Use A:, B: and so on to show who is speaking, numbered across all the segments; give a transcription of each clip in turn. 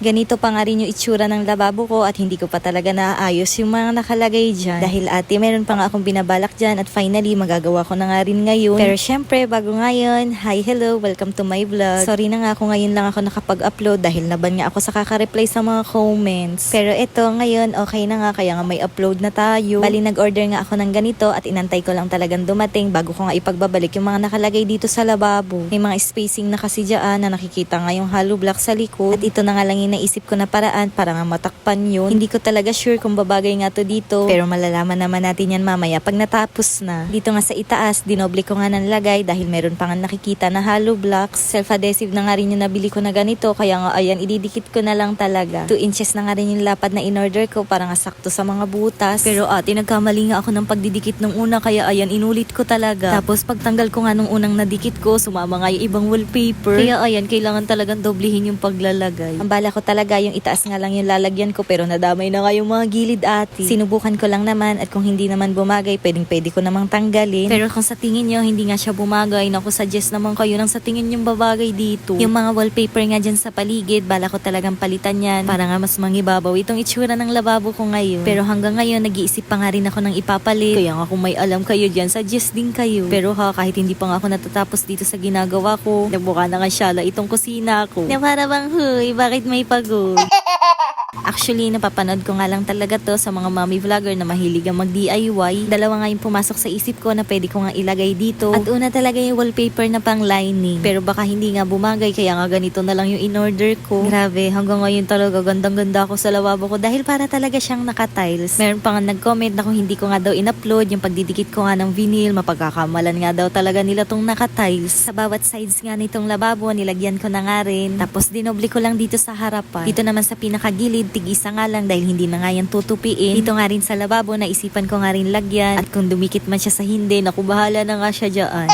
A: Ganito pa nga rin yung itsura ng lababo ko at hindi ko pa talaga naaayos yung mga nakalagay dyan. Dahil ate, meron pa nga akong binabalak dyan at finally magagawa ko na nga rin ngayon. Pero syempre, bago ngayon, hi, hello, welcome to my vlog. Sorry na nga kung ngayon lang ako nakapag-upload dahil naban nga ako sa kaka-reply sa mga comments. Pero eto, ngayon okay na nga kaya nga may upload na tayo. Bali, nag-order nga ako ng ganito at inantay ko lang talagang dumating bago ko nga ipagbabalik yung mga nakalagay dito sa lababo. May mga spacing na kasi dyan na nakikita nga yung hollow block sa likod. At ito na nga lang naisip ko na paraan para nga matakpan yun. Hindi ko talaga sure kung babagay nga to dito. Pero malalaman naman natin yan mamaya pag natapos na. Dito nga sa itaas, dinoble ko nga ng lagay dahil meron pa nga nakikita na hollow blocks. Self-adhesive na nga rin yung nabili ko na ganito. Kaya nga ayan, ididikit ko na lang talaga. 2 inches na nga rin yung lapad na in-order ko para nga sakto sa mga butas. Pero ate, nagkamali nga ako ng pagdidikit nung una kaya ayan, inulit ko talaga. Tapos pagtanggal ko nga nung unang nadikit ko, sumama nga yung ibang wallpaper. Kaya ayan, kailangan talagang doblehin yung paglalagay. Ang bala ko talaga yung itaas nga lang yung lalagyan ko pero nadamay na nga yung mga gilid ate. Sinubukan ko lang naman at kung hindi naman bumagay, pwede ko namang tanggalin. Pero kung sa tingin nyo hindi nga siya bumagay, naku suggest naman kayo nang sa tingin nyo babagay dito. Yung mga wallpaper nga dyan sa paligid, bala ko talagang palitan yan para nga mas mangibabaw itong itsura ng lababo ko ngayon. Pero hanggang ngayon, nag-iisip pa nga rin ako ng ipapalit. Kaya nga kung may alam kayo dyan, suggest din kayo. Pero ha, kahit hindi pa nga ako natatapos dito sa ginagawa ko, nabuka na nga syala itong kusina ko. Na para bang, huy, bakit may pagod? Actually, napapanood ko nga lang talaga to sa mga mommy vlogger na mahilig ang mag-DIY. Dalawa nga yung pumasok sa isip ko na pwede ko nga ilagay dito. At una talaga yung wallpaper na pang lining. Pero baka hindi nga bumagay kaya nga ganito na lang yung in-order ko. Grabe, hanggang ngayon talaga gandang-ganda ako sa lababo ko dahil para talaga siyang naka-tiles. Meron pa nga nag-comment na kung hindi ko nga daw in-upload yung pagdidikit ko nga ng vinyl, mapagkakamalan nga daw talaga nila tong naka-tiles. Sa bawat sides nga nitong lababo, nilagyan ko na nga rin. Tapos dinobli ko lang dito sa harapan. Dito naman sa pinakagilid, tig-isa nga lang dahil hindi na nga yan tutupiin. Dito nga rin sa lababo, naisipan ko nga rin lagyan. At kung dumikit man siya sa hindi, naku bahala na nga siya dyan.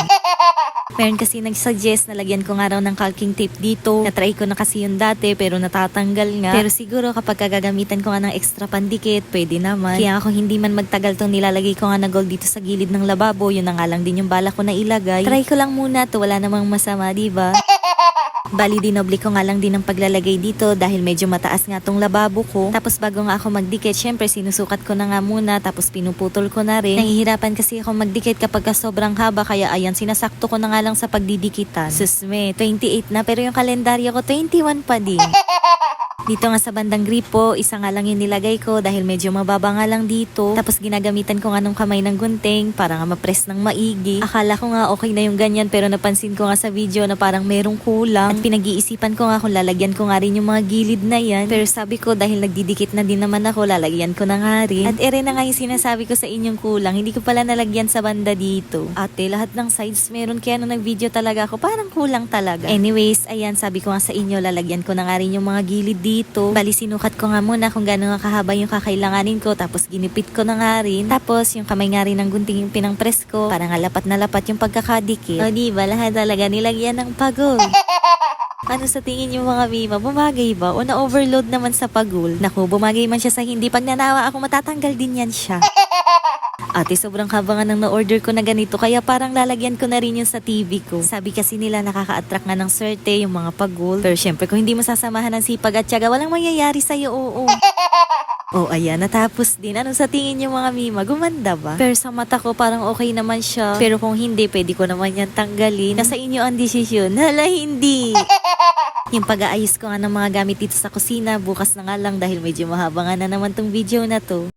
A: Meron kasi nag-suggest na lagyan ko nga raw ng caulking tape dito. Na-try ko na kasi yun dati pero natatanggal nga. Pero siguro kapag gagamitan ko nga ng extra pandikit, pwede naman. Kaya kung hindi man magtagal tong nilalagay ko nga na gold dito sa gilid ng lababo, yun na nga lang din yung bala ko na ilagay. Try ko lang muna to, wala namang masama, diba? Bali, dinoble ko nga lang din ang paglalagay dito dahil medyo mataas nga tong lababo ko. Tapos bago nga ako magdikit, syempre sinusukat ko na nga muna tapos pinuputol ko na rin. Nahihirapan kasi ako magdikit kapag sobrang haba kaya ayan, sinasakto ko na nga lang sa pagdidikitan. Susme, 28 na pero yung kalendaryo ko 21 pa din. Dito nga sa bandang gripo, isa nga lang yung nilagay ko dahil medyo mababa nga lang dito. Tapos ginagamitan ko nga nung kamay ng gunting para nga ma-press ng maigi. Akala ko nga okay na yung ganyan pero napansin ko nga sa video na parang merong kulang. At pinag-iisipan ko nga kung lalagyan ko nga rin yung mga gilid na yan. Pero sabi ko dahil nagdidikit na din naman ako, lalagyan ko na nga rin. At ere na nga yung sinasabi ko sa inyong kulang, hindi ko pala nalagyan sa banda dito. Ate, lahat ng sides meron kaya nung nag-video talaga ako, parang kulang talaga. Anyways, ayan, sabi ko nga sa inyo, lalagyan ko na nga rin yung mga gilid dito. Bali, sinukat ko nga muna kung gano'n nga kahaba yung kakailanganin ko. Tapos ginipit ko na nga rin. Tapos yung kamay nga rin ng gunting yung pinang-press ko para nga lapat na lapat yung pagkakadikit. O diba, lahat talaga nilagyan ng pagol. Ano sa tingin yung mga mima? Bumagay ba? O na-overload naman sa pagol? Naku, bumagay man siya sa hindi. Pag nanawa ako, matatanggal din yan siya. Ate, sobrang haba nga nang na-order ko na ganito kaya parang lalagyan ko na rin yun sa TV ko. Sabi kasi nila nakaka-attract nga ng swerte yung mga pagol. Pero syempre kung hindi mo sasamahan ng sipag at tiyaga, walang mangyayari sa'yo, oo. Oh, ayan, natapos din. Ano sa tingin niyo mga mima? Gumanda ba? Pero sa mata ko parang okay naman siya. Pero kung hindi, pwede ko naman yan tanggalin. Nasa inyo ang desisyon. Hala, hindi! Yung pag-aayos ko nga ng mga gamit dito sa kusina, bukas na nga lang dahil medyo mahaba nga na naman tong video na to.